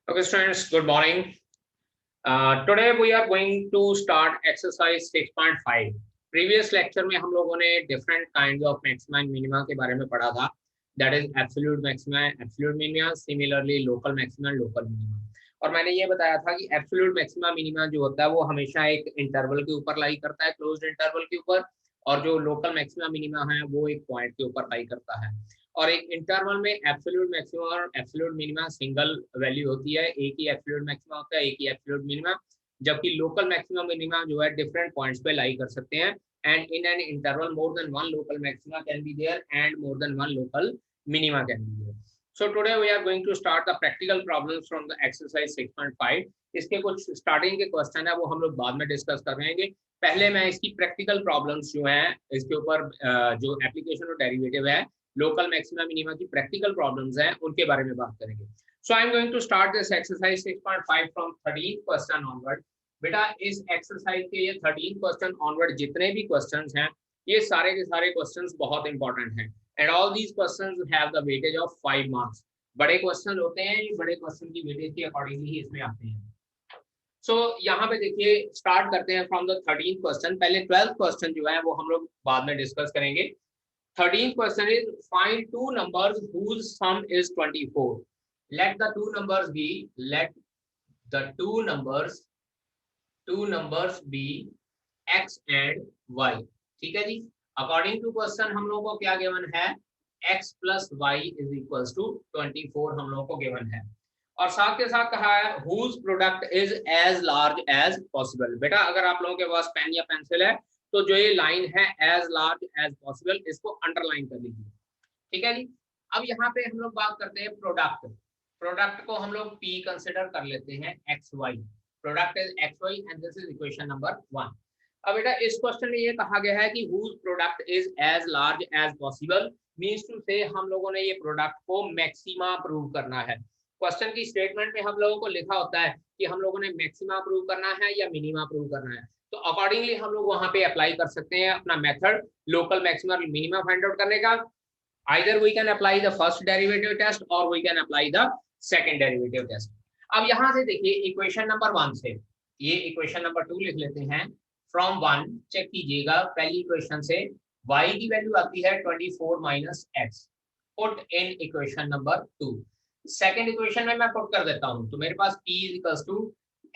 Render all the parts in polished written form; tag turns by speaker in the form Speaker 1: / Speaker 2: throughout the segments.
Speaker 1: Okay, students, good morning. Today we are going to start exercise 6.5. Previous lecture में हम लोगों ने different kinds of maxima and minima के बारे में पढ़ा था. That is absolute maxima, absolute minima, similarly local maxima and local minima. और मैंने ये बताया था कि absolute maxima minima जो होता है वो हमेशा एक इंटरवल के ऊपर लाई करता है, क्लोज्ड इंटरवल के ऊपर, और जो लोकल मैक्सिमा मिनिमा है वो एक पॉइंट के ऊपर लाई करता है. और एक इंटरवल में एब्सोल्यूट मैक्सिमा और एब्सोल्यूट मिनिमा सिंगल वैल्यू होती है, एक ही एब्सोल्यूट मैक्सिमा होता है, एक ही एब्सोल्यूट मिनिमा, जबकि लोकल मैक्सिमा मिनिमा जो है डिफरेंट पॉइंट्स पे लाई कर सकते हैं. And in an interval more than one local maxima can be there and more than one local minima can be there. So today we are going to start the practical problems from the exercise 6.5. इसके कुछ starting के question है वो हम लोग बाद में discuss कर रहेंगे. पहले मैं इसकी प्रैक्टिकल प्रॉब्लम्स जो हैं इसके ऊपर जो एप्लीकेशन और डेरिवेटिव है लोकल मैक्सिमा मिनिमा की प्रैक्टिकल प्रॉब्लम्स हैं उनके बारे में बात करेंगे. So I am going to start this exercise 6.5 from 13 question onward. बेटा इस एक्सरसाइज के ये 13 क्वेश्चन ऑनवर्ड जितने भी क्वेश्चंस हैं ये सारे के सारे क्वेश्चंस बहुत इंपॉर्टेंट हैं. And all these questions have the weightage of 5 marks. बड़े क्वेश्चन होते हैं, ये बड़े क्वेश्चन की वेटेज के अकॉर्डिंगली ही इसमें आते हैं. सो यहाँ पे देखिए स्टार्ट करते हैं फ्रॉम द 13th क्वेश्चन. पहले 12th क्वेश्चन जो है वो हम लोग बाद में डिस्कस करेंगे. 13th question is find two numbers whose sum is 24. Let the two numbers be x and y. ठीक है जी. अकॉर्डिंग टू क्वेश्चन हम लोगों को क्या गिवन है, x plus y is equal to 24 हम लोगों को गिवन है. और साथ के साथ कहा है whose product is as large as possible. बेटा अगर आप लोगों के पास पेन या पेंसिल है तो जो ये लाइन है as large as possible इसको अंडरलाइन कर लीजिए. ठीक है जी. अब यहाँ पे हम लोग बात करते हैं प्रोडक्ट को हम लोग p कंसिडर कर लेते हैं xy. Product is xy and this is equation number 1. अब बेटा इस क्वेश्चन में ये कहा गया है कि whose product is as large as possible means to say हम लोगों ने ये प्रोडक्ट को मैक्सिमा प्रूव करना है. क्वेश्चन की स्टेटमेंट में हम लोगों को लिखा होता है कि हम लोगों ने मैक्सिमा प्रूव करना है या मिनिमा प्रूव करना है. तो अकॉर्डिंगली हम लोग वहां पे अप्लाई कर सकते हैं अपना मेथड लोकल मैक्सिमा और मिनिमा फाइंड आउट करने का. Either we can apply the first derivative test और we can apply the second derivative test. अब यहाँ से देखिए इक्वेशन नंबर 1 से ये इक्वेशन नंबर 2 लिख लेते हैं. फ्रॉम 1 चेक कीजिएगा पहली इक्वेशन से y की वैल्यू आती है 24 minus x. Put in equation number 2. Second equation में मैं पुट कर देता हूं तो मेरे पास p is equals to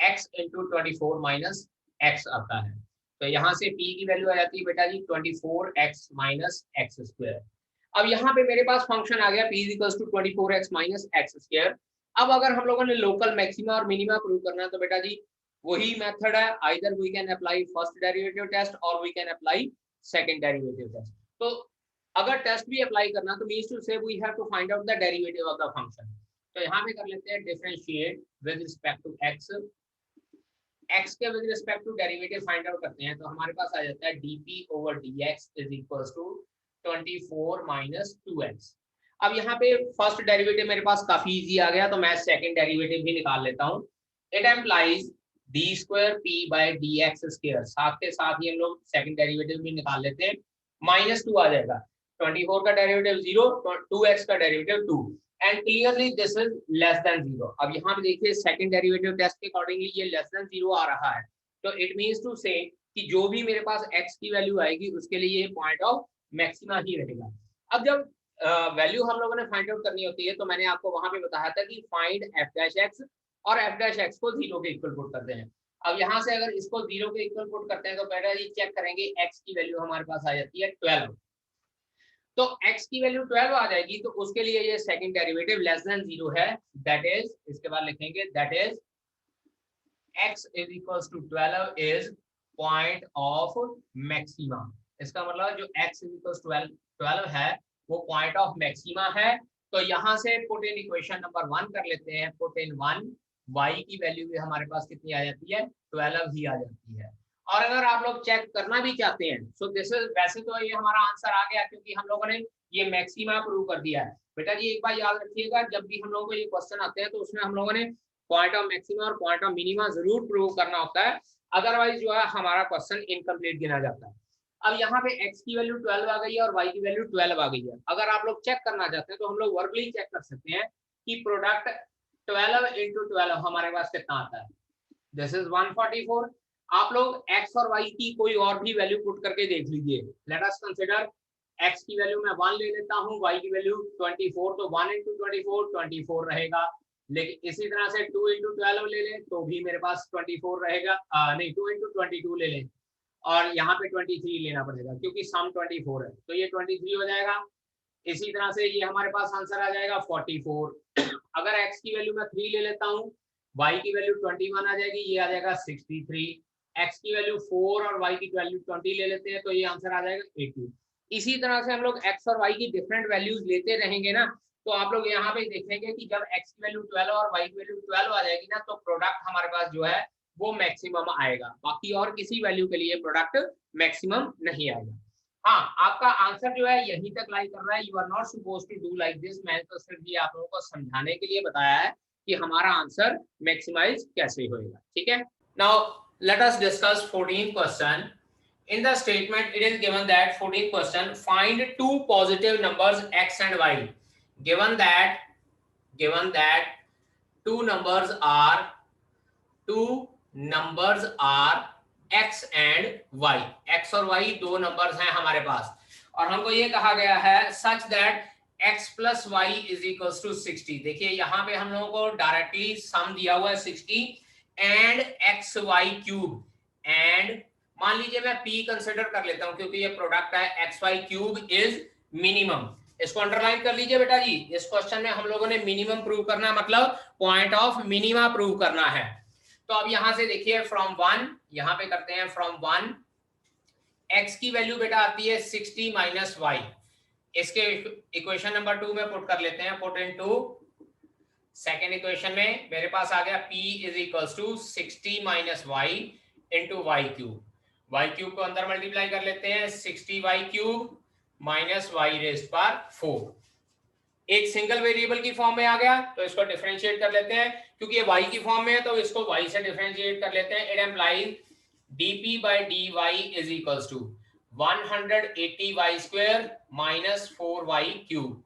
Speaker 1: x into 24 minus x आता है. तो यहाँ से p की वैल्यू आ जाती है बेटा जी 24x माइनस एक्स स्क्वायर. अब यहाँ पे मेरे पास फंक्शन आ गया p is equals to 24x minus x square. अब अगर हम लोगों ने लोकल मैक्सिमा और मिनिमा प्रूव करना है तो बेटा जी वही मेथड है. Either we can apply first derivative test और we can apply second derivative test. तो अगर टेस्ट भी अप्लाई करना तो मींस टू से we have to find out the derivative of the function. तो यहाँ पे कर लेते हैं differentiate with respect to x के with respect to derivative find out करते हैं तो हमारे पास आ जाता है dp over dx is equals to 24 minus 2x. अब यहाँ पे फर्स्ट डेरिवेटिव मेरे पास काफी इजी आ गया तो मैं सेकंड डेरिवेटिव भी निकाल लेता हूँ. It implies d square p by d x square. साथ के साथ ही हम लोग सेकंड डेरिवेटिव भी निकाल लेते हैं. माइनस 2 आ जाएगा. 24 का डेरिवेटिव 0, 2x का derivative 2 and clearly this is less than 0. अब यहाँ पे देखिए सेकंड डेरिवेटिव टेस्ट के अकॉर्डिंगली ये लेस देन 0 आ रहा है. तो इट मींस टू से कि जो भी मेरे पास x की वैल्यू आएगी उसके लिए ये पॉइंट ऑफ मैक्सिमा ही रहेगा. अब जब वैल्यू हम लोगों ने फाइंड आउट करनी होती है तो मैंने आपको वहां पे बताया था कि फाइंड f डैश x और f डैश x को 0 के इक्वल पुट करते हैं. अब यहाँ से अगर इसको 0 के इक्वल पुट करते हैं तो पहले ये चेक करेंगे x की वैल्यू हमारे पास आ जाती है 12. तो x की वैल्यू 12 आ जाएगी तो उसके लिए ये सेकंड डेरिवेटिव लेस देन 0 है. दैट इज इसके बाद लिखेंगे that is x is equals to 12 is point of maxima. इसका मतलब जो x इज इक्वल्स 12 है वो पॉइंट ऑफ मैक्सिमा है. तो यहाँ से पुट इन इक्वेशन नंबर 1 कर लेते हैं. पुट इन 1 y की वैल्यू भी हमारे पास कितनी आ जाती है 12 ही आ जाती है. और अगर आप लोग चेक करना भी चाहते हैं सो दिस इज वैसे तो ये हमारा आंसर आ गया क्योंकि हम लोगों ने ये मैक्सिमा प्रूव कर दिया है. बेटा जी एक बार याद रखिएगा जब भी हम लोगों को ये क्वेश्चन आते हैं तो उसमें हम लोगों ने पॉइंट ऑफ मैक्सिमा और पॉइंट ऑफ मिनिमा जरूर प्रूव करना होता है. अदरवाइज जो है हमारा क्वेश्चन इनकम्प्लीट गिना जाता है. अब यहाँ पे x की वैल्यू 12 आ गई है और y की वैल्यू 12 आ गई है. अगर आप लोग चेक करना चाहते हैं तो हम लोग वर्बली चेक कर सकते हैं कि प्रोडक्ट 12 into 12 हमारे पास कितना आता है, दिस इज 144। आप लोग x और y की कोई और भी वैल्यू पुट करके देख लीजिए। लेट अस कंसीडर x की वैल्यू मैं 1 ले लेता हूँ, y की वैल्यू 24, तो 1 into 24 24 रहेगा। लेकिन इसी तरह से 2 into 12 ले लें तो भी मेरे पास 24 रहेगा, नहीं 2 into 22 ले लें और यहाँ पे 23 लेना पड़ेगा क्योंकि सम 24 है, तो ये 23 हो जाएगा। इसी तरह से ये हमारे पास आंसर आ जाएगा 44। अगर x की वैल्यू मैं 3 ले लेता हूँ, y की वैल्यू 21 आ जाएगी, ये आ जाएगा 63। x की वैल्यू 4 और y की वैल्यू 20 ले लेते हैं तो ये आंसर आ जाएगा 80। इसी तरह से हम लोग x और y की डिफरेंट वैल्यूज लेते रहेंगे ना, तो आप लोग यहाँ पे देखेंगे कि जब x की वैल्यू 12 और y की वैल्यू 12 आ जाएगी ना, तो प्रोडक्ट हमारे पास जो है वो मैक्सिमम आएगा, बाकी और किसी वैल्यू के लिए प्रोडक्ट मैक्सिमम नहीं आएगा। हाँ, आपका आंसर जो है यहीं तक लाई कर रहा है, you are not suppose to do like this. मैंने तो सिर्फ ये आप लोगों को समझाने के लिए बताया है कि हमारा आंसर मैक्सिमाइज कैसे होएगा, ठीक है। Now let us discuss 14th question. In the statement it is given that 14th question, find two positive numbers x and y. Given that two numbers are x and y, x और y दो numbers हैं हमारे पास, और हमको ये कहा गया है such that x plus y is equals to 60। देखिए यहाँ पे हम लोगों को डायरेक्टली सम दिया हुआ है 60 and x y cube, and मान लीजिए मैं p कंसिडर कर लेता हूं क्योंकि ये प्रोडक्ट है, x y cube is minimum. इसको अंडरलाइन कर लीजिए बेटा जी। इस क्वेश्चन में हम लोगों ने मिनिमम प्रूव करना, मतलब पॉइंट ऑफ मिनिमा प्रूव करना है। तो अब यहां से देखिए फ्रॉम 1, यहां पे करते हैं फ्रॉम 1, x की वैल्यू बेटा आती है 60 माइनस वाई। इसके इक्वेशन नंबर 2 में पुट कर लेते हैं, पुट इनटू सेकेंड इक्वेशन में मेरे पास आ गया p is equals to 60 minus y into y cube. Y cube को अंदर मल्टीप्लाई कर लेते हैं, 60 y cube minus y raise power 4। एक सिंगल वेरिएबल की फॉर्म में आ गया तो इसको डिफरेंशिएट कर लेते हैं, क्योंकि ये y की फॉर्म में है तो इसको y से डिफरेंशिएट कर लेते हैं। It implies dp by dy is equals to 180y square minus 4y cube.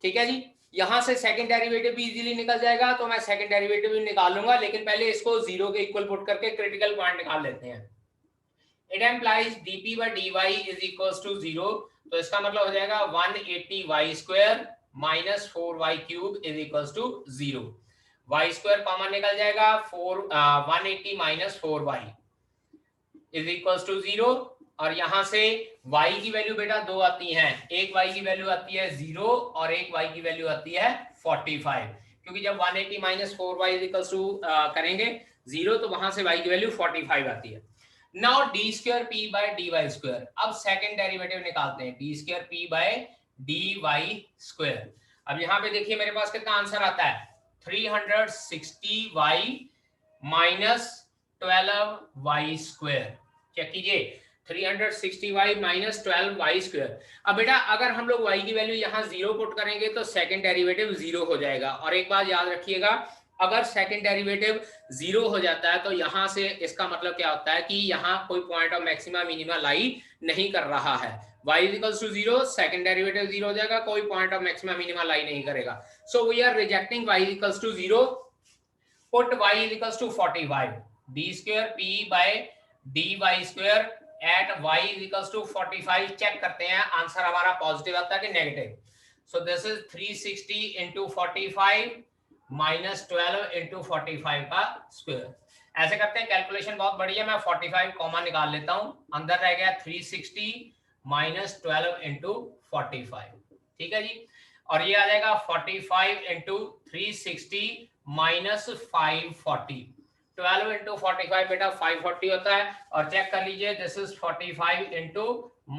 Speaker 1: ठीक है जी, यहां से सेकंड डेरिवेटिव भी इजीली निकल जाएगा, तो मैं सेकंड डेरिवेटिव भी निकाल लूंगा, लेकिन पहले इसको जीरो के इक्वल पुट करके क्रिटिकल पॉइंट निकाल लेते हैं। It implies dp by dy is equals to 0, तो इसका मतलब हो जाएगा 180y square minus 4y cube is equals to 0। y square common निकल जाएगा, 180 minus 4y is equals to 0, और यहां से y की वैल्यू बेटा दो आती हैं, एक y की वैल्यू आती है 0 और एक y की वैल्यू आती है 45, क्योंकि जब 180 minus 4y is equals to करेंगे 0 तो वहां से y की वैल्यू 45 आती है। Now d square p by d y square, अब सेकंड डेरिवेटिव निकालते हैं, d square p by d y square. अब यहाँ पे देखिए मेरे पास कितना आंसर आता है, 360y minus 12y square. Check कीजिए, 360y माइनस 12y स्क्वायर। अब बेटा अगर हम लोग y की वैल्यू यहाँ 0 पुट करेंगे तो सेकंड डेरिवेटिव 0 हो जाएगा, और एक बात याद रखिएगा, अगर सेकंड डेरिवेटिव 0 हो जाता है तो यहाँ से इसका मतलब क्या होता है कि यहाँ कोई point of maxima minima lie नहीं कर रहा है। y is equals to 0, second derivative 0 हो जाएगा, कोई point of maxima minima lie नहीं करेगा। So we are rejecting y is equals to 0, put y is equals to 45, d square p by dy square at y is equals to 45। Check करते हैं answer हमारा positive आता है कि negative. So this is 360 into 45 minus 12 into 45 का square. ऐसे करते हैं, कैलकुलेशन बहुत बड़ी है, मैं 45 कॉमन निकाल लेता हूं, अंदर रह गया 360 माइनस 12 इंटू 45। ठीक है जी, और ये आ जाएगा 45 इंटू 360 माइनस 540, 12 इंटू 45 बेटा 540 होता है, और चेक कर लीजिए दिस इज 45 इंटू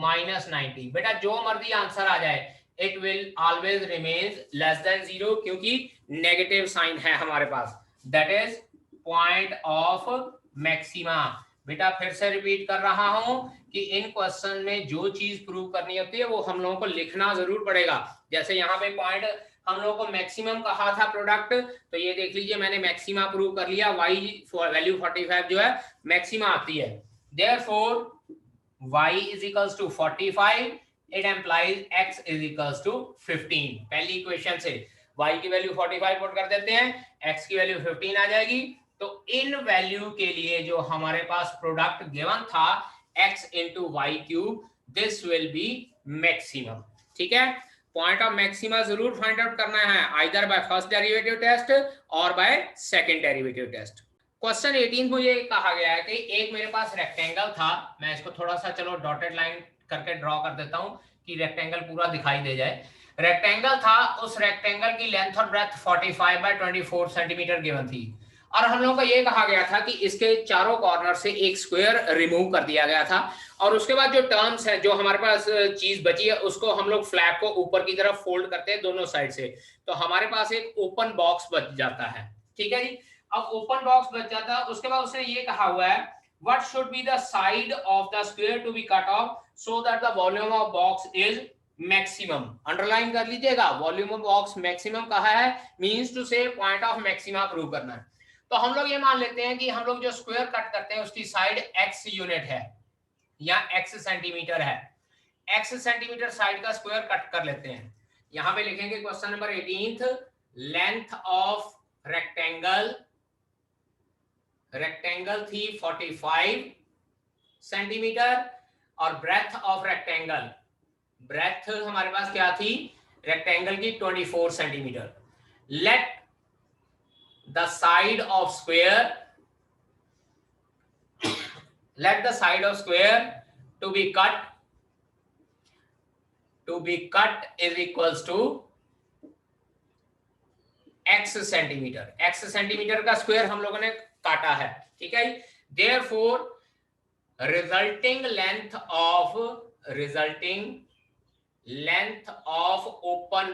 Speaker 1: माइनस 90। बेटा जो मर्जी आंसर आ जाए it will always remains less than 0, क्योंकि नेगेटिव साइन है हमारे पास, that is point of maxima। बेटा फिर से रिपीट कर रहा हूं कि इन क्वेश्चन में जो चीज प्रूव करनी होती है वो हम लोगों को लिखना जरूर पड़ेगा। जैसे यहाँ पे पॉइंट हम लोगों को मैक्सिमम कहा था प्रोडक्ट, तो ये देख लीजिए मैंने मैक्सिमा प्रूव कर लिया, y वैल्यू 45 जो है मैक्सिमा आती है, therefore y is equals to 45, it implies x is equals to 15। पहली इक्वेशन से y की वैल्यू 45 पुट कर देते हैं, x की वैल्यू 15 आ जाएगी। तो इन वैल्यू के लिए जो हमारे पास प्रोडक्ट गिवन था x into y cube, this will be maximum. ठीक है, पॉइंट ऑफ मैक्सिमा जरूर फाइंड आउट करना है, either by first derivative test और by second derivative test. Question 18 को ये कहा गया है कि एक मेरे पास रेक्टेंगल था, मैं इसको थोड़ा सा चलो डॉटेड लाइन करके ड्रॉ कर देता हूं कि रेक्टेंगल पूरा दिखाई दे जाए। रेक्टेंगल था, उस रेक्टेंगल की लेंथ और ब्रेथ 45 बाय 24 सेंटीमीटर गिवन थी, और हम लोगों को ये कहा गया था कि इसके चारों कॉर्नर से एक स्क्वायर रिमूव कर दिया गया था, और उसके बाद जो टर्म्स है, जो हमारे पास चीज बची है, उसको हम लोग फ्लैग को ऊपर की तरफ फोल्ड करते हैं दोनों साइड से, तो हमारे पास एक ओपन बॉक्स बच जाता है। ठीक है जी, अब ओपन बॉक्स बच जाता है, उसके बाद उसने ये कहा हुआ है what should be the side of the square to be cut off so that the volume of box is maximum। Underline कर लीजिएगा, वॉल्यूम ऑफ बॉक्स मैक्सिमम कहा है, मींस टू से पॉइंट ऑफ मैक्सिमा प्रूव करना है। तो हम लोग ये मान लेते हैं कि हम लोग जो स्क्वायर कट करते हैं उसकी साइड x यूनिट है या x सेंटीमीटर है, x सेंटीमीटर साइड का स्क्वायर कट कर लेते हैं। यहां पे लिखेंगे question number 18, length of rectangle थी 45 सेंटीमीटर और ब्रेथ ऑफ रेक्टेंगल, ब्रेथ हमारे पास क्या थी रेक्टेंगल की 24 centimetre. Let the side of square to be cut is equals to x centimetre, x centimetre का स्क्वायर हम लोगों ने काटा है। ठीक है, therefore resulting length of open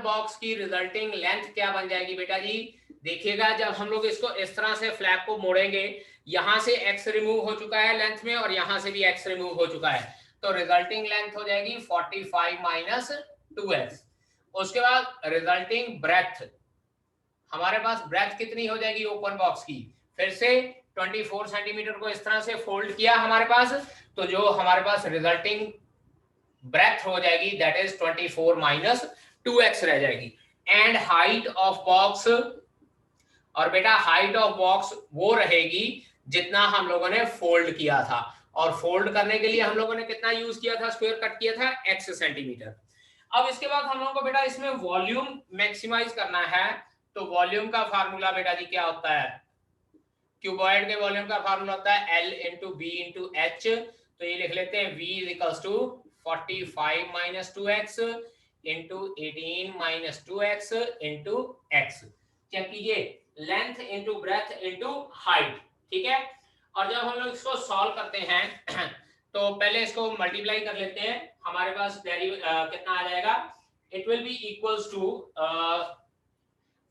Speaker 1: box की रिजल्टिंग लेंथ क्या बन जाएगी बेटा जी, देखिएगा जब हम लोग इसको इस तरह से फ्लैग को मोड़ेंगे, यहां से x रिमूव हो चुका है लेंथ में और यहां से भी x रिमूव हो चुका है, तो रिजल्टिंग लेंथ हो जाएगी 45 माइनस 2x। उसके बाद रिजल्टिंग ब्रेथ, हमारे पास ब्रेथ कितनी हो जाएगी ओपन बॉक्स की, फिर से 24 सेंटीमीटर को इस तरह से फोल्ड किया हमारे पास, तो जो हमारे पास रिजल्टिंग ब्रेथ हो जाएगी दैट इज 24 माइनस 2x रह जाएगी। एंड हाइट ऑफ बॉक्स, और बेटा हाइट ऑफ बॉक्स वो रहेगी जितना हम लोगों ने फोल्ड किया था, और फोल्ड करने के लिए हम लोगों ने कितना यूज किया था, स्क्वायर कट किया था x सेंटीमीटर। अब इसके बाद हम लोगों को बेटा इसमें वॉल्यूम मैक्सिमाइज करना है, तो वॉल्यूम का फार्मूला बेटा जी क्या होता है, क्यूबॉइड के वॉल्यूम का फार्मूला होता है L into b into h, तो ये लिख लेते हैं V is equals to 45 minus 2x into 18 minus 2x into x। Check कीजिए, length into breadth into height. ठीक है, और जब हम लोग इसको सॉल्व करते हैं तो पहले इसको मल्टीप्लाई कर लेते हैं, हमारे पास कितना आ जाएगा, it will be equals to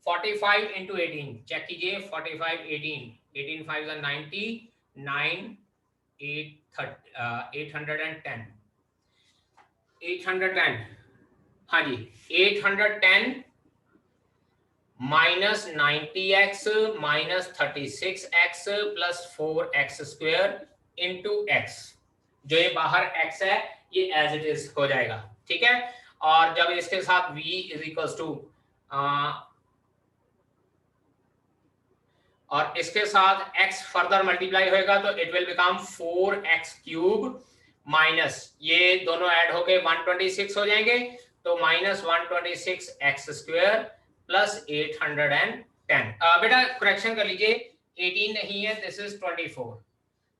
Speaker 1: 45 into 18, check कीजिए 45 18 5 90 9 810 हाँ जी 810 minus 90x minus 36x plus 4x square into x, जो ये बाहर x है ये एज इट इज हो जाएगा। ठीक है, और जब इसके साथ v इज इक्वल्स टू और इसके साथ x फर्दर मल्टीप्लाई होएगा तो it will become 4x cube minus ये दोनों ऐड होके 126 हो जाएंगे, तो माइनस 126 x स्क्वायर प्लस 810। बेटा करेक्शन कर लीजिए, 18 नहीं है, दिस इज 24,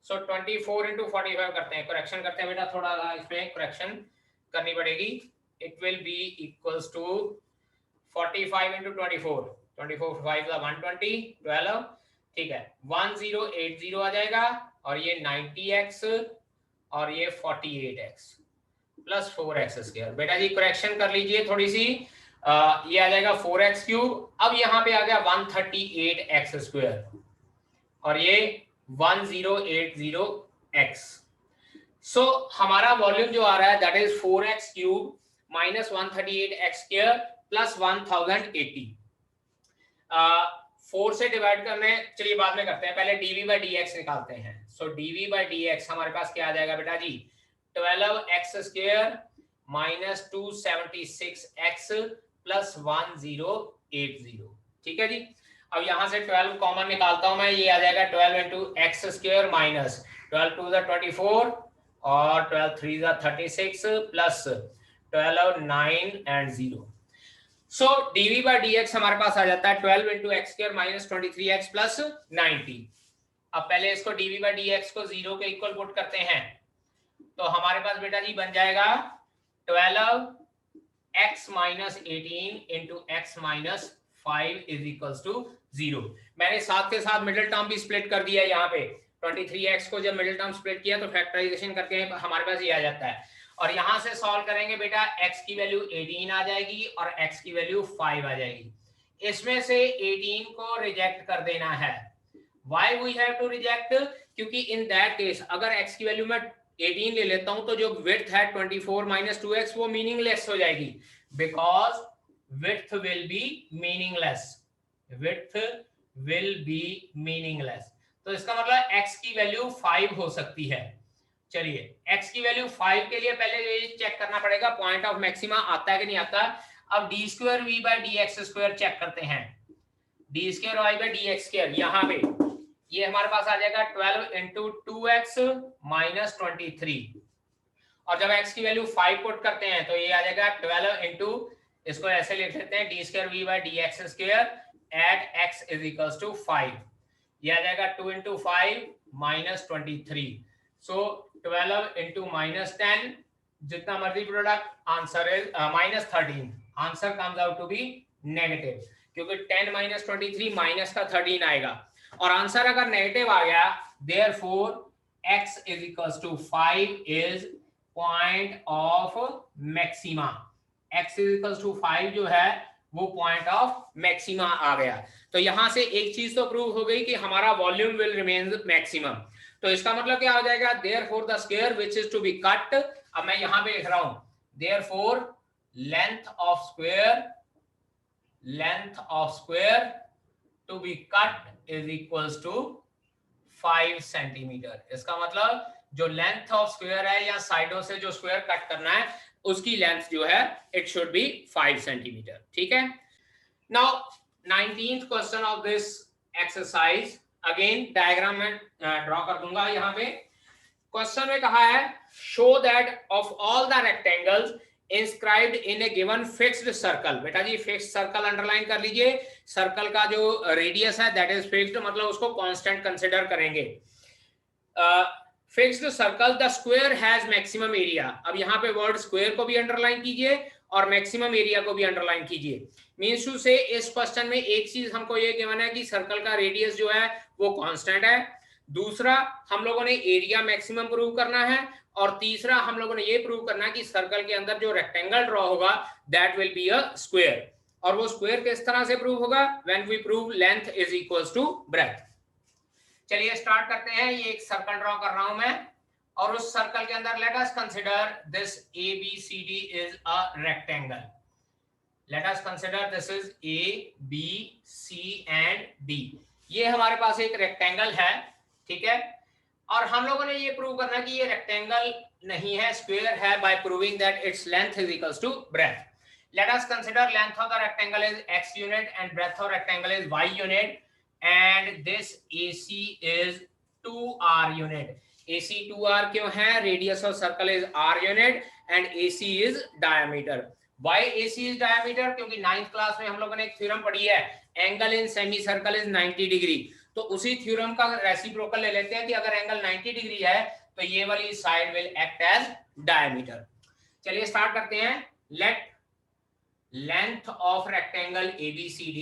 Speaker 1: सो 24 इंटू 45 करते हैं, करेक्शन करते हैं बेटा, थोड़ा इसमें करेक्शन करनी पड़ेगी। It will be equals to 45 into 24 5 120 12, ठीक है 1080 आ जाएगा, और ये 90x और ये 48x प्लस 4x स्क्वायर। बेटा जी करेक्शन कर लीजिए थोड़ी सी, ये आ जाएगा 4x क्यूब, अब यहाँ पे आ गया 138x स्क्वायर और ये 1080x। सो हमारा वॉल्यूम जो आ रहा है that is 4x cube minus 138x square plus 1080। 4 से डिवाइड करने, चलिए बाद में करते हैं, पहले dv by dx निकालते हैं। सो dv by dx हमारे पास क्या आ जाएगा बेटा जी, 12x square minus 276x plus 1080। ठीक है जी। अब यहां से 12 कॉमन निकालता हूं मैं, ये आ जाएगा 12 into x square minus 12 two 24 और 12 3 36 plus 12 9 and 0। So dv by dx हमारे पास आ जाता है 12 into x square minus 23x plus 90। अब पहले इसको dv by dx को 0 के इक्वल पुट करते हैं, तो हमारे पास बेटा जी बन जाएगा 12x minus 18 into x minus 5 is equals to 0। मैंने साथ के साथ मिडिल टर्म भी स्प्लिट कर दिया यहाँ पे। 23x को जब मिडिल टर्म स्प्लिट किया तो फैक्टराइजेशन करके हमारे पास ये आ जाता है, और यहां से सॉल्व करेंगे बेटा x की वैल्यू 18 आ जाएगी और x की वैल्यू 5 आ जाएगी। इसमें से 18 को रिजेक्ट कर देना है। Why we have to reject? क्योंकि इन दैट केस अगर x की वैल्यू में 18 ले लेता हूं तो जो विड्थ है 24 माइनस 2x वो मीनिंगलेस हो जाएगी, because width will be meaningless. Width will be meaningless, तो इसका मतलब x की वैल्यू 5 हो सकती है। चलिए x की वैल्यू 5 के लिए पहले ये चेक करना पड़ेगा पॉइंट ऑफ मैक्सिमा आता है कि नहीं आता। अब d square v by d x square check करते हैं। D square y by d x square यहाँ पे ये हमारे पास आ जाएगा 12 इंटू 2x माइनस 23, और जब x की वैल्यू 5 पुट करते हैं तो ये आ जाएगा 12 इंटू, इसको ऐसे लिख लेते हैं d square v by d x square at x is equals to 5। ये आ जाएगा 2 into 5 minus 23, so 12 into minus 10, जितना मर्जी product, answer is minus 13। Answer comes out to be negative, क्योंकि 10 माइनस 23 माइनस का 13 आएगा, और आंसर अगर नेगेटिव आ गया therefore x is equals to 5 is point of maxima. x is equals to 5 जो है वो पॉइंट ऑफ मैक्सिमा आ गया। तो यहां से एक चीज तो प्रूव हो गई कि हमारा वॉल्यूम विल रिमेन मैक्सिमम। तो इसका मतलब क्या हो जाएगा, therefore the square which is to be cut. अब मैं यहां पे लिख रहा हूं therefore length of square to be cut is equals to 5 centimetre. इसका मतलब जो लेंथ ऑफ स्क्वायर है या साइडों से जो स्क्वायर कट करना है उसकी लेंथ जो है इट शुड बी 5 सेंटीमीटर। ठीक है। Now 19th question of this exercise, again diagram में ड्रॉ कर दूंगा। यहाँ पे क्वेश्चन में कहा है show that of all the rectangles inscribed in A given fixed circle. बेटा जी फिक्स्ड सर्कल अंडरलाइन कर लीजिए। सर्कल का जो रेडियस है दैट इज फिक्स्ड, मतलब उसको कांस्टेंट कंसीडर करेंगे। Fixed circle the square has maximum area. अब यहाँ पे वर्ड स्क्वायर को भी अंडरलाइन कीजिए और मैक्सिमम एरिया को भी अंडरलाइन कीजिए। मींस टू से इस क्वेश्चन में एक चीज हमको ये गिवन है कि सर्कल का रेडियस जो है वो कांस्टेंट है, दूसरा हम लोगों ने एरिया मैक्सिमम प्रूव करना है, और तीसरा हम लोगों ने ये प्रूव करना है कि सर्कल के अंदर जो रेक्टेंगल ड्रॉ होगा that will be a square. और वो स्क्वायर किस तरह से प्रूव होगा, when we prove length is equals to breadth. चलिए स्टार्ट करते हैं। ये एक सर्कल ड्रॉ कर रहा हूं मैं, और उस सर्कल के अंदर late us consider this ABCD is a rectangle. Late us consider this is ABC and D। ये हमारे पास एक रेक्टेंगल है, ठीक है। और हम लोगों ने ये प्रूव करना कि ये रेक्टेंगल नहीं है, स्क्वायर है, by proving that its length is equals to breadth. Let us consider length of the rectangle is x unit and breadth of rectangle is y unit, and this AC is 2r unit. AC 2r क्यों है, radius of circle is r unit and AC is diameter. Why AC is diameter? क्योंकि 9th class में हम लोगों ने एक theorem पढ़ी है, angle in semi circle is 90 degree. तो उसी थ्योरम का रेसिप्रोकल ले लेते हैं कि अगर एंगल 90 डिग्री है तो ये वाली side will act as diameter. चलिए स्टार्ट करते हैं। Let length of rectangle ABCD,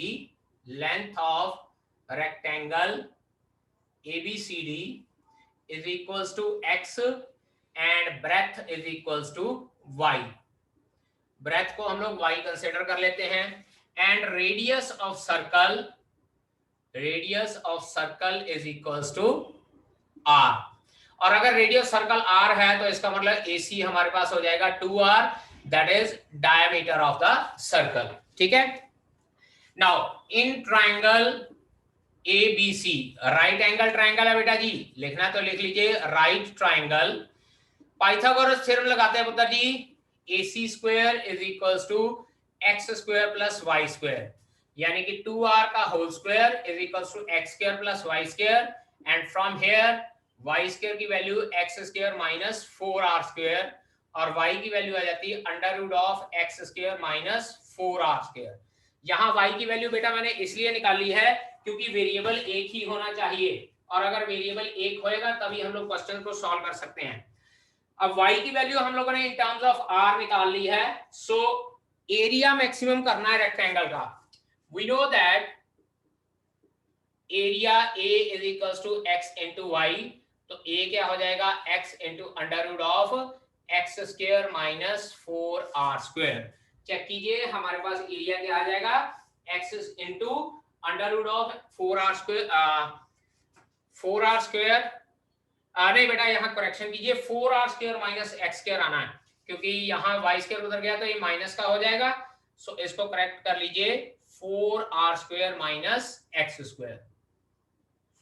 Speaker 1: length of rectangle ABCD is equals to x and breadth is equals to y. breadth को हम लोग y कंसिडर कर लेते हैं, and radius of circle is equals to r। और अगर रेडियस सर्कल r है तो इसका मतलब AC हमारे पास हो जाएगा 2r, that is diameter of the circle। ठीक है। now in triangle ABC, right angle triangle है बेटा जी, लिखना तो लिख लीजिए राइट ट्राइंगल। पाइथागोरस थ्योरम लगाते हैं पुत्र जी, AC square is equals to x square plus y square, यानी कि 2r का whole square is equals to x square plus y square, and from here y square की value x square minus 4r square, और y की value आ जाती है under root of x square minus 4r square. यहाँ y की value बेटा मैंने इसलिए निकाली है क्योंकि वेरिएबल एक ही होना चाहिए, और अगर वेरिएबल एक होएगा तभी हम लोग क्वेश्चन को सॉल्व कर सकते हैं। अब y की वैल्यू हम लोगों ने इन टर्म्स ऑफ r निकाल ली है, सो एरिया मैक्सिमम करना है रेक्टेंगल का। We know that area a is equals to x into y, तो a क्या हो जाएगा x into under root of x square minus 4r square. Check कीजिए हमारे पास एरिया क्या आ जाएगा, x into under root of 4r square, 4r square नहीं बेटा यहाँ करेक्शन कीजिए, 4r square minus x square आना है, क्योंकि यहाँ वाई स्क्वायर उधर गया तो ये माइनस का हो जाएगा। सो इसको करेक्ट कर लीजिए, 4r square minus x square,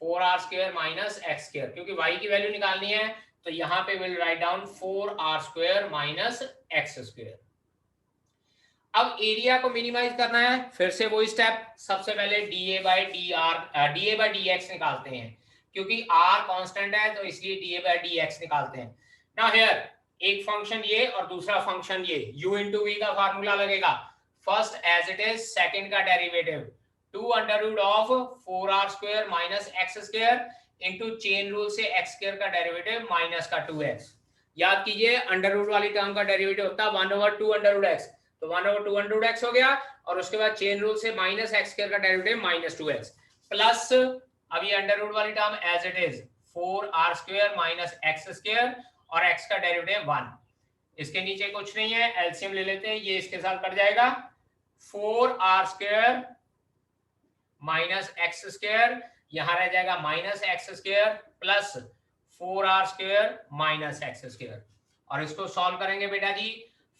Speaker 1: 4r square minus x square, क्योंकि y की वैल्यू निकालनी है तो यहाँ पे will write down 4r square minus x square. अब एरिया को मिनिमाइज करना है, फिर से वही स्टेप, सबसे पहले dA बाई dx निकालते हैं, क्योंकि r कांस्टेंट है तो इसलिए dA बाई dx निकालते हैं। नाउ हियर एक फंक्शन ये और दूसरा फंक्शन ये, u इंटू वी का फार्मूला लगेगा, first as it is, second का derivative 2 under root of 4r square minus x square into chain rule से x स्क्वायर का डेरिवेटिव माइनस का 2x। याद कीजिए अंडर रूट वाली टर्म का डेरिवेटिव होता है 1/2 अंडर रूट x, तो 1/2 अंडर रूट x हो गया, और उसके बाद चेन रूल से माइनस एक्स स्क्वायर का डेरिवेटिव माइनस 2x, प्लस अब ये अंडर रूट वाली term as it is 4r square minus x square और x का डेरिवेटिव 1। इसके नीचे कुछ नहीं है, एलसीएम ले लेते हैं, ये इसके साथ कट जाएगा, 4r square minus x square, यहां रह जाएगा minus x square plus 4r square minus x square, और इसको सॉल्व करेंगे बेटा जी,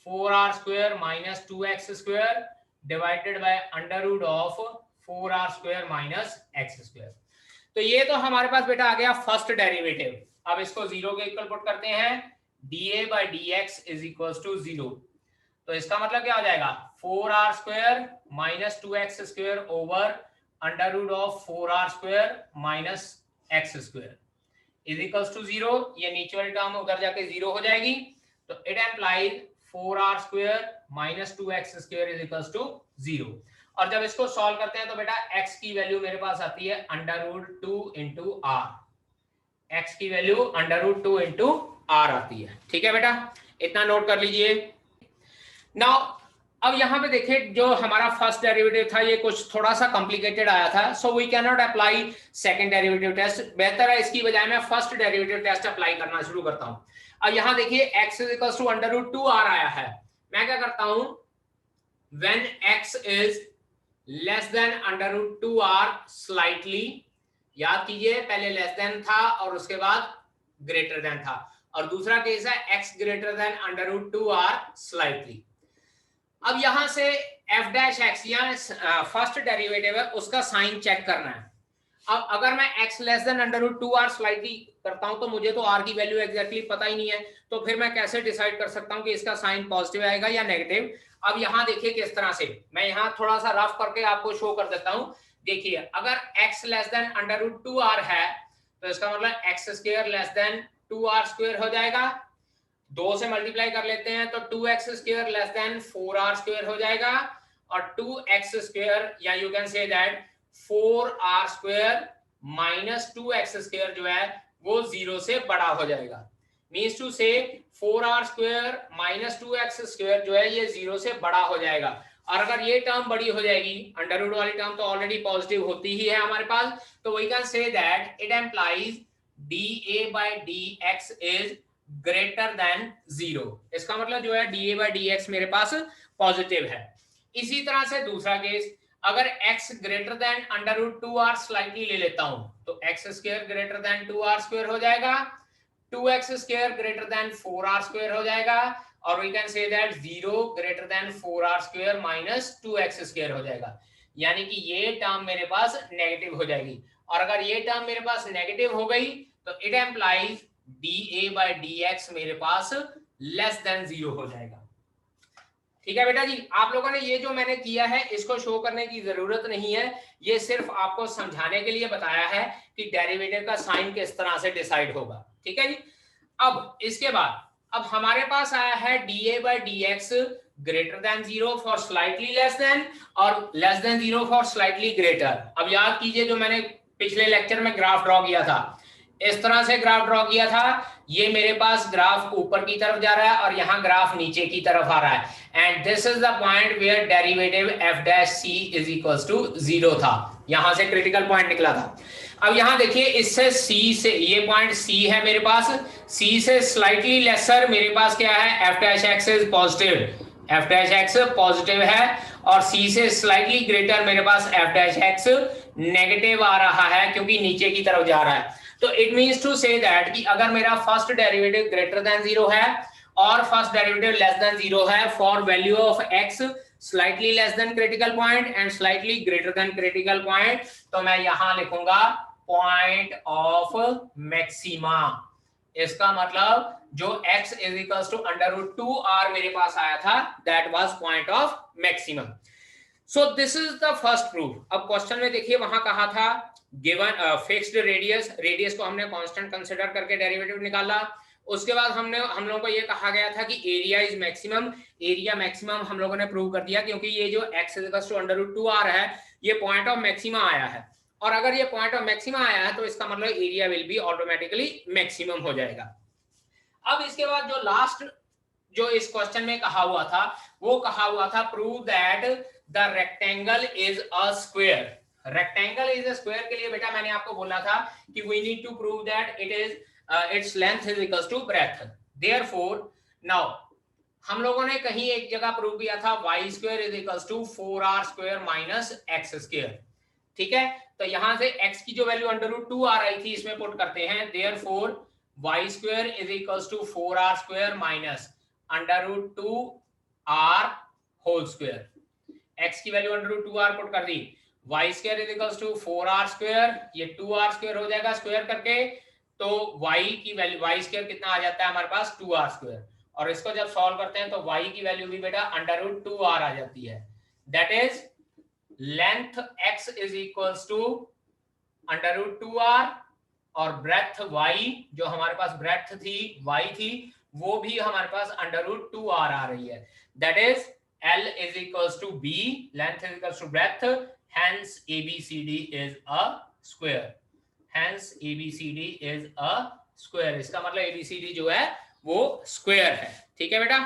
Speaker 1: 4r square minus 2x square divided by under root of 4r square minus x square. तो ये तो हमारे पास बेटा आ गया फर्स्ट डेरिवेटिव। अब इसको जीरो के इक्वल पुट करते हैं, dA by dx is equals to 0, तो इसका मतलब क्या हो जाएगा, 4r square minus 2x square over under root of 4r square minus x square is equals to 0। ये नीचे वाली टर्म उधर जाके 0 हो जाएगी, तो it implies 4r square minus 2x square is equals to 0। और जब इसको सॉल्व करते हैं तो बेटा x की वैल्यू मेरे पास आती है under root 2 into r, x की value under root 2 into r आती है। ठीक है बेटा, इतना नोट कर लीजिए। नाउ अब यहाँ पे देखिए, जो हमारा फर्स्ट डेरिवेटिव था ये कुछ थोड़ा सा कॉम्प्लिकेटेड आया था, so we can not apply second derivative test, बेहतर है इसकी बजाय मैं फर्स्ट डेरिवेटिव टेस्ट अप्लाई करना शुरू करता हूँ। अब यहाँ देखिए x is equals to under root 2r आया है, मैं क्या करता हूँ, when x is less than under root 2r slightly, याद कीजिए पहले लेस देन था और उसके बाद ग्रेटर देन था, और दूसरा केस है x greater than under root 2r slightly. अब यहां से f डैश x या फर्स्ट डेरिवेटिव है उसका साइन चेक करना है। अब अगर मैं x less than under root 2r slightly करता हूं तो मुझे तो r की वैल्यू एग्जैक्टली पता ही नहीं है, तो फिर मैं कैसे डिसाइड कर सकता हूं कि इसका साइन पॉजिटिव आएगा या नेगेटिव। अब यहाँ देखिए किस तरह से, मैं यहाँ थोड़ा सा रफ करके आपको शो कर देता हूँ। देखिए अगर x less than under root 2r है तो इसका मतलब x square less than 2r square हो जाएगा, 2 से मल्टीप्लाई कर लेते हैं तो 2x square less then 4r square हो जाएगा, और 2x स्क्वायर या you can say that 4r square minus 2x square जो है वो 0 से बड़ा हो जाएगा। मींस टू से 4r square minus 2x square जो है ये 0 से बड़ा हो जाएगा, और अगर ये टर्म बड़ी हो जाएगी, अंडर रूट वाली टर्म तो ऑलरेडी पॉजिटिव होती ही है हमारे पास, तो we can say that it implies dA by dx is greater than 0। इसका मतलब जो है dA by dx मेरे पास पॉजिटिव है। इसी तरह से दूसरा केस, अगर x greater than under root 2r slightly ले लेता हूं तो x square greater than 2r square हो जाएगा, 2x square greater than 4r square हो जाएगा, और we can say that 0 greater than 4r square minus 2x square हो जाएगा, यानी कि ये टर्म मेरे पास नेगेटिव हो जाएगी। और अगर ये टर्म मेरे पास नेगेटिव हो गई तो it implies dA by dx मेरे पास लेस देन 0 हो जाएगा। ठीक है बेटा जी, आप लोगों ने ये जो मैंने किया है इसको शो करने की जरूरत नहीं है, ये सिर्फ आपको समझाने के लिए बताया है कि डेरिवेटिव का साइन किस तरह से डिसाइड होगा। ठीक है जी। अब इसके बाद अब हमारे पास आया है dA by dx greater than 0 for slightly less than और less than 0 for slightly greater. अब याद कीजिए जो मैंने पिछले लेक्चर में ग्राफ ड्रॉ किया था, इस तरह से ग्राफ ड्रॉ किया था, ये मेरे पास ग्राफ ऊपर की तरफ जा रहा है और यहाँ ग्राफ नीचे की तरफ आ रहा है, and this is the point where derivative f dash c is equals to 0 था, यहां से क्रिटिकल पॉइंट निकला था। अब यहां देखिए इससे c से, ये पॉइंट c है मेरे पास, c से स्लाइटली लेसर मेरे पास क्या है, f dash x is positive, f dash x positive है, और c से स्लाइटली ग्रेटर मेरे पास f डैश x नेगेटिव आ रहा है क्योंकि नीचे की तरफ जा रहा है। तो it means to say that कि अगर मेरा फर्स्ट डेरिवेटिव ग्रेटर देन 0 है और फर्स्ट डेरिवेटिव लेस देन 0 है for value of x slightly less than critical point and slightly greater than critical point, तो मैं यहां लिखूंगा पॉइंट ऑफ मैक्सिमा। इसका मतलब जो x is equals to √2r मेरे पास आया था, that was point of maximum. So this is the first proof. अब क्वेश्चन में देखिए वहां कहा था गिवन फिक्स्ड रेडियस, रेडियस को हमने कांस्टेंट कंसीडर करके डेरिवेटिव निकाला। उसके बाद हम लोगों को ये कहा गया था कि area is maximum, area maximum हम लोगों ने प्रूव कर दिया क्योंकि ये जो x इज टू √2r है ये पॉइंट ऑफ मैक्सिमा आया है, और अगर ये पॉइंट ऑफ मैक्सिमा आया है तो इसका मतलब area will be automatically maximum हो जाएगा। अब इसके बाद जो लास्ट जो इस क्वेश्चन में कहा हुआ था वो कहा हुआ था prove that the rectangle is a square. Rectangle is a square के लिए बेटा मैंने आपको बोला था कि we need to prove that it is its length is equals to breadth. Therefore now हम लोगों ने कहीं एक जगह प्रूव किया था y square is equals to 4r square minus x square. ठीक है, तो यहां से x की जो वैल्यू √2 आ रही थी इसमें पुट करते हैं, therefore y square is equals to 4r square minus √2r whole square. x की वैल्यू √2r पुट कर दी, y square is equals to 4r square, ये 2r स्क्वायर हो जाएगा स्क्वायर करके, तो y की वैल्यू y स्क्वायर कितना आ जाता है हमारे पास 2r स्क्वायर, और इसको जब सॉल्व करते हैं तो y की वैल्यू भी बेटा √2r आ जाती है। That is length x is equals to √2r और ब्रेथ y, जो हमारे पास ब्रेथ थी y थी, वो भी हमारे पास √2r आ रही है। That is L is equals to B, length is equals to breadth, hence ABCD is a square. Hence ABCD is a square. इसका मतलब ABCD जो है वो स्क्वायर है। ठीक है बेटा।